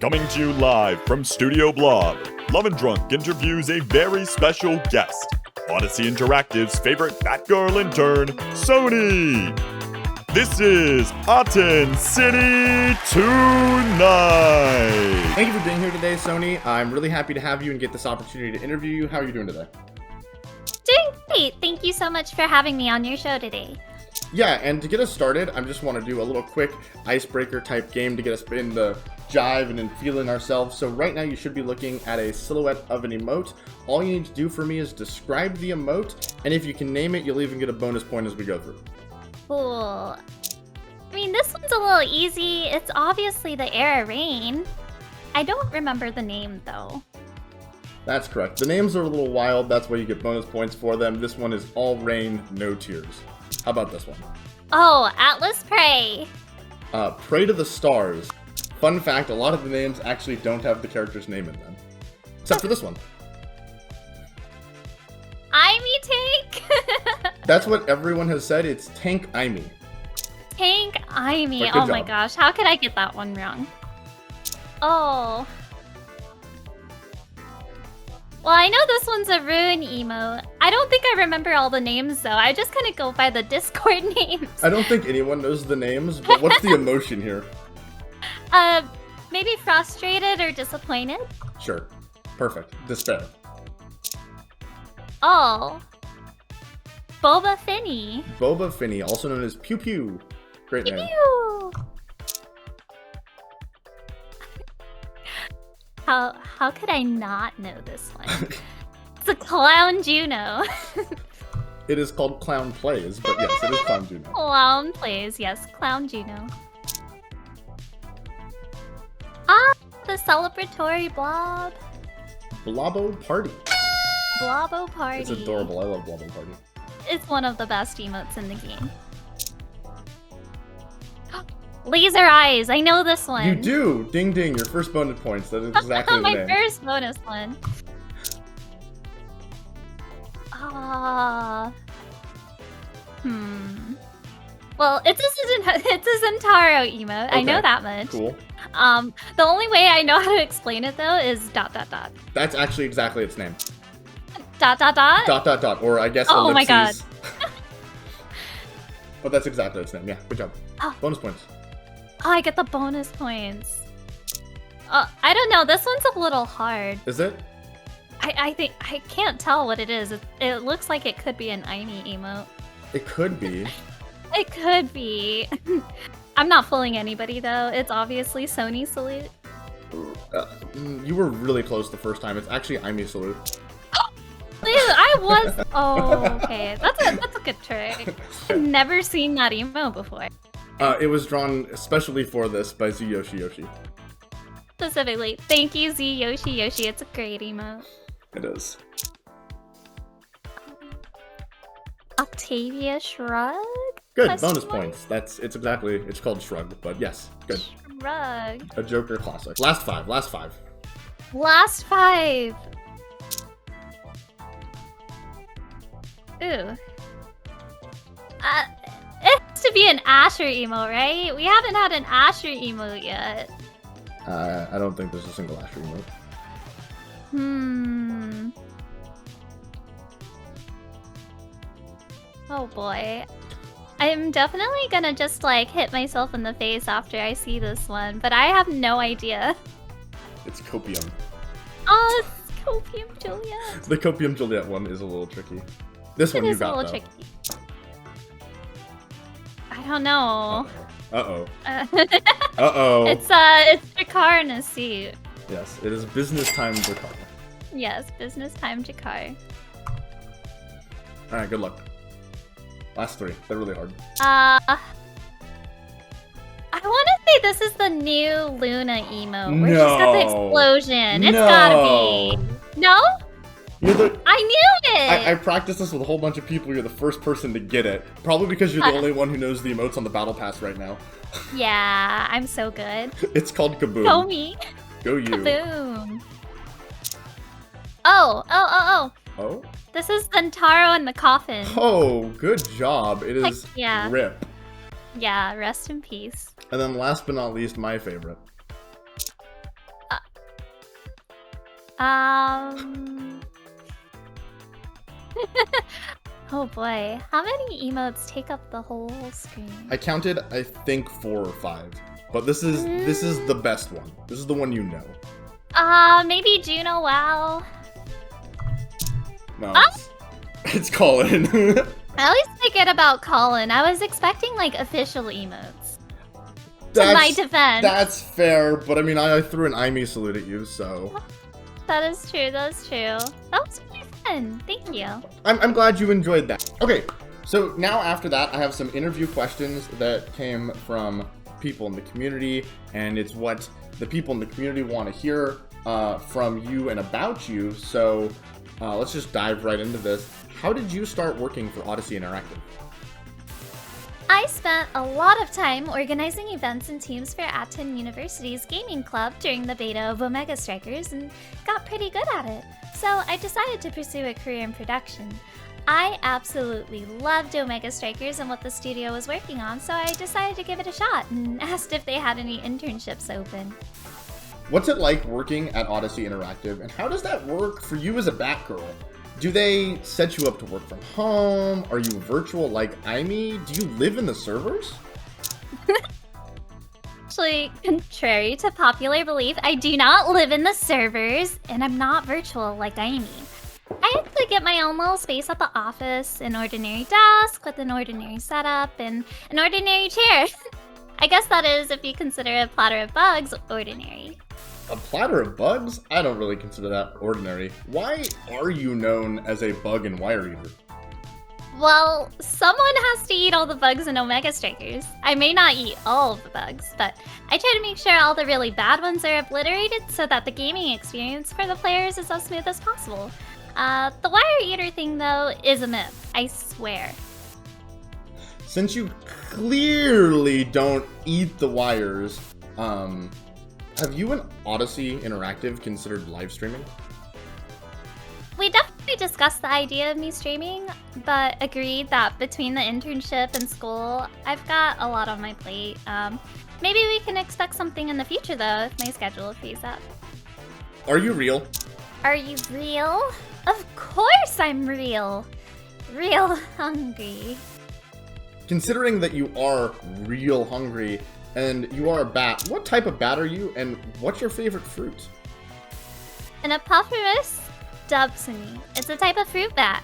Coming to you live from Studio Blob, Loven Drunk interviews a very special guest, Odyssey Interactive's favorite Batgirl intern, Sonii. This is Ahten City Tonight. Thank you for being here today, Sonii. I'm really happy to have you and get this opportunity to interview you. How are you doing today? Doing great. Thank you so much for having me on your show today. Yeah, and to get us started, I just want to do a little quick icebreaker type game to get us in the jive and in feeling ourselves. So right now you should be looking at a silhouette of an emote. All you need to do for me is describe the emote, and if you can name it, you'll even get a bonus point as we go through. Cool. I mean, this one's a little easy. It's obviously the Era Rain. I don't remember the name, though. That's correct. The names are a little wild. That's why you get bonus points for them. This one is All Rain, No Tears. How about this one? Oh, Atlas Prey. Pray to the Stars. Fun fact, a lot of the names actually don't have the character's name in them. Except for this one. Imey Tank. That's what everyone has said. It's Tank Imey. Tank Imey. But Oh my job. gosh, how could I get that one wrong? Oh. Well, I know this one's a Rune emote. I don't think I remember all the names, though. I just kind of go by the Discord names. I don't think anyone knows the names, but what's the emotion here? Maybe frustrated or disappointed? Sure. Perfect. Despair. Oh. Boba Finney. Boba Finney, also known as Pew Pew. Great name. Ew. How could I not know this one? It's a Clown Juno. It is called Clown Plays, but yes, it is Clown Juno. Clown Plays, yes, Clown Juno. Ah, the celebratory blob. Blobbo Party. Blobbo Party. It's adorable. I love Blobbo Party. It's one of the best emotes in the game. Laser Eyes, I know this one. You do! Ding ding, your first bonus points. That is exactly the My name. first bonus one. Well, it's a Zentaro emote. Okay. I know that much. Cool. The only way I know how to explain it though is ... That's actually exactly its name. ... Or I guess Oh my god. ellipses. But that's exactly its name. Yeah, good job. Oh. Bonus points. Oh, I get the bonus points. I don't know. This one's a little hard. Is it? I think I can't tell what it is. It looks like it could be an Imey emote. It could be. It could be. I'm not fooling anybody though. It's obviously Sonii Salute. You were really close the first time. It's actually Imey Salute. Ew, I was. Oh, okay. That's a good trick. I've never seen that emo before. It was drawn especially for this by Z Yoshi Yoshi. Specifically, thank you, Z Yoshi Yoshi. It's a great emo. It is. Octavia Shrug. Good, Question bonus mark? points. It's called Shrug, but yes, good. Shrug. A Joker classic. Last five. Last five. Ooh. It has to be an Asher emo, right? We haven't had an Asher emo yet. I don't think there's a single Asher emote. Oh boy. I'm definitely gonna just like hit myself in the face after I see this one, but I have no idea. It's Copium. Oh, it's Copium Juliet. The Copium Juliet one is a little tricky. This one It you is a got, little though. tricky. I don't know. Uh-oh. Uh, Uh-oh. it's Jakar in a suit. Yes, it is business time to call. Yes, business time Jakar. Alright, good luck. Last three. They're really hard. I want to say this is the new Luna emo, where she's got the explosion. It's gotta be. No? I knew it! I practiced this with a whole bunch of people. You're the first person to get it. Probably because you're the only one who knows the emotes on the battle pass right now. Yeah, I'm so good. It's called Kaboom. Go me. Go you. Kaboom. Oh. Oh? This is Zentaro in the coffin. Oh, good job. It is Heck yeah. RIP. Yeah, rest in peace. And then last but not least, my favorite. Oh boy, how many emotes take up the whole screen? I counted, I think 4 or 5, but this is the best one. This is the one you know. Maybe Juno WoW. No, it's Colin. I always forget about Colin. I was expecting like official emotes. To my defense. That's fair, but I mean, I threw an IME salute at you, so. That is true. That was true. That was really fun. Thank you. I'm glad you enjoyed that. Okay, so now after that, I have some interview questions that came from people in the community, and it's what the people in the community want to hear from you and about you. So let's just dive right into this. How did you start working for Odyssey Interactive? I spent a lot of time organizing events and teams for Ahten University's gaming club during the beta of Omega Strikers and got pretty good at it. So I decided to pursue a career in production. I absolutely loved Omega Strikers and what the studio was working on, so I decided to give it a shot and asked if they had any internships open. What's it like working at Odyssey Interactive, and how does that work for you as a Batgirl? Do they set you up to work from home? Are you virtual like IME? Do you live in the servers? Actually, contrary to popular belief, I do not live in the servers, and I'm not virtual like IME. I actually get my own little space at the office, an ordinary desk with an ordinary setup, and an ordinary chair. I guess that is if you consider a platter of bugs ordinary. A platter of bugs? I don't really consider that ordinary. Why are you known as a bug and wire eater? Well, someone has to eat all the bugs in Omega Strikers. I may not eat all of the bugs, but I try to make sure all the really bad ones are obliterated so that the gaming experience for the players is as smooth as possible. The wire eater thing, though, is a myth. I swear. Since you clearly don't eat the wires, have you and Odyssey Interactive considered live streaming? We definitely discussed the idea of me streaming, but agreed that between the internship and school, I've got a lot on my plate. Maybe we can expect something in the future, though, if my schedule frees up. Are you real? Are you real? Of course I'm real. Real hungry. Considering that you are real hungry and you are a bat, what type of bat are you, and what's your favorite fruit? An Apophorus Dobsoni. It's a type of fruit bat.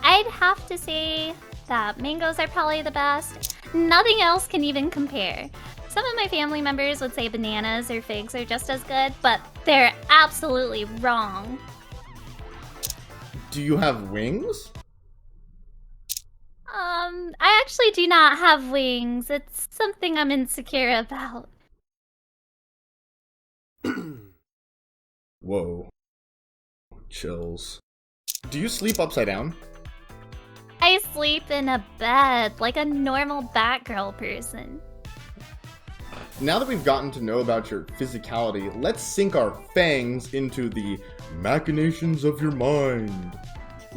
I'd have to say that mangoes are probably the best. Nothing else can even compare. Some of my family members would say bananas or figs are just as good, but they're absolutely wrong. Do you have wings? I actually do not have wings. It's something I'm insecure about. Whoa. Chills. Do you sleep upside down? I sleep in a bed like a normal Batgirl person. Now that we've gotten to know about your physicality, let's sink our fangs into the machinations of your mind.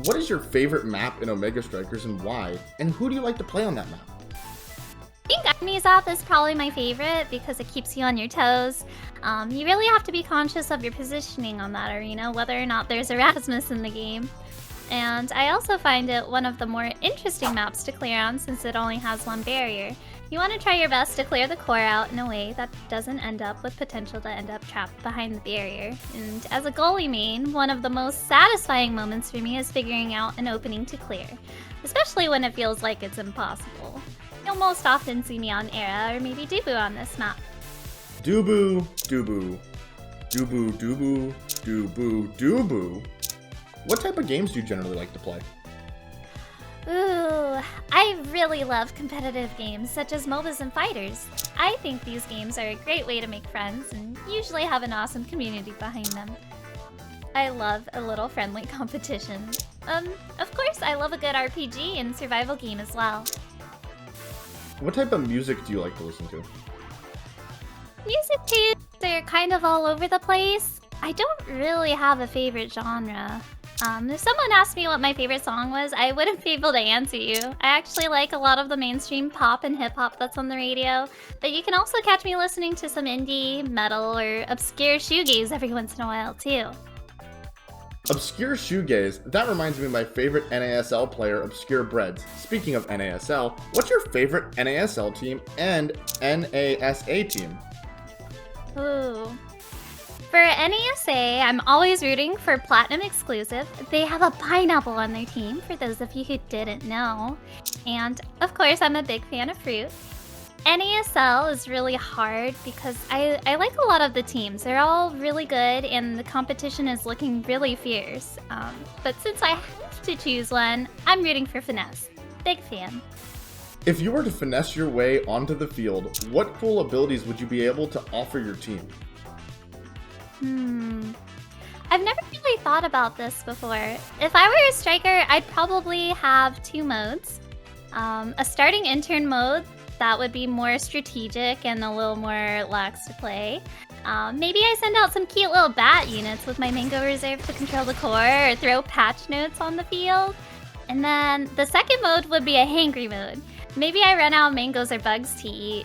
What is your favorite map in Omega Strikers and why? And who do you like to play on that map? I think Agni's is probably my favorite because it keeps you on your toes. You really have to be conscious of your positioning on that arena, whether or not there's Erasmus in the game. And I also find it one of the more interesting maps to clear on since it only has one barrier. You want to try your best to clear the core out in a way that doesn't end up with potential to end up trapped behind the barrier. And as a goalie main, one of the most satisfying moments for me is figuring out an opening to clear, especially when it feels like it's impossible. You'll most often see me on Era or maybe Dubu on this map. Dubu, Dubu. Dubu, Dubu, Dubu, Dubu. What type of games do you generally like to play? Ooh, I really love competitive games such as MOBAs and fighters. I think these games are a great way to make friends and usually have an awesome community behind them. I love a little friendly competition. Of course, I love a good RPG and survival game as well. What type of music do you like to listen to? Music tastes are kind of all over the place. I don't really have a favorite genre. If someone asked me what my favorite song was, I wouldn't be able to answer you. I actually like a lot of the mainstream pop and hip-hop that's on the radio, but you can also catch me listening to some indie, metal, or obscure shoegaze every once in a while, too. Obscure Shoegaze, that reminds me of my favorite NASL player, Obscure Breads. Speaking of NASL, what's your favorite NASL team and NASA team? Ooh. For NASA, I'm always rooting for Platinum Exclusive. They have a pineapple on their team, for those of you who didn't know. And, of course, I'm a big fan of fruit. NASL is really hard because I like a lot of the teams. They're all really good and the competition is looking really fierce. But since I have to choose one, I'm rooting for Finesse. Big fan. If you were to finesse your way onto the field, what cool abilities would you be able to offer your team? I've never really thought about this before. If I were a striker, I'd probably have two modes. A starting intern mode that would be more strategic and a little more lax to play. Maybe I send out some cute little bat units with my Mango Reserve to control the core or throw patch notes on the field. And then the second mode would be a hangry mode. Maybe I run out of mangoes or bugs to eat.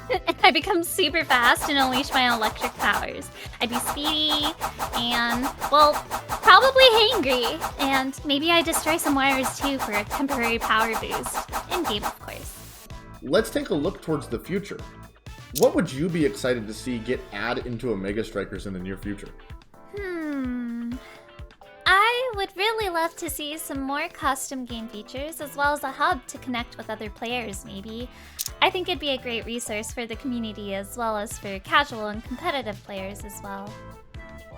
And I become super fast and unleash my electric powers. I'd be speedy and, well, probably hangry. And maybe I destroy some wires too for a temporary power boost. In game, of course. Let's take a look towards the future. What would you be excited to see get added into Omega Strikers in the near future? I would really love to see some more custom game features as well as a hub to connect with other players, maybe. I think it'd be a great resource for the community as well as for casual and competitive players as well.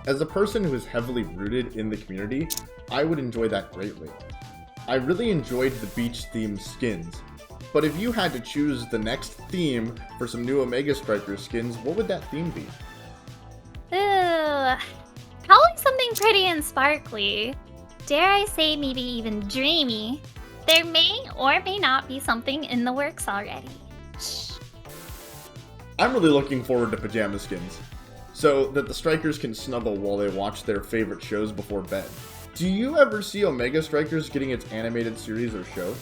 As a person who is heavily rooted in the community, I would enjoy that greatly. I really enjoyed the beach themed skins, but if you had to choose the next theme for some new Omega Strikers skins, what would that theme be? Ooh, probably something pretty and sparkly. Dare I say maybe even dreamy. There may or may not be something in the works already. Shh. I'm really looking forward to pajama skins, so that the strikers can snuggle while they watch their favorite shows before bed. Do you ever see Omega Strikers getting its animated series or show?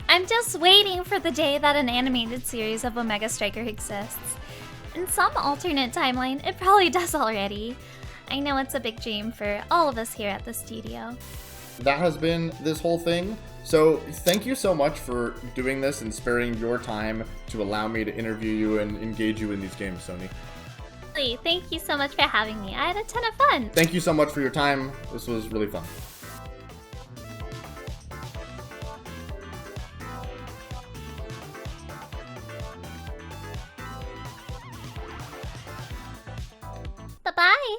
I'm just waiting for the day that an animated series of Omega Striker exists. In some alternate timeline, it probably does already. I know it's a big dream for all of us here at the studio. That has been this whole thing. So thank you so much for doing this and sparing your time to allow me to interview you and engage you in these games, Sonii. Thank you so much for having me. I had a ton of fun. Thank you so much for your time. This was really fun. Bye-bye.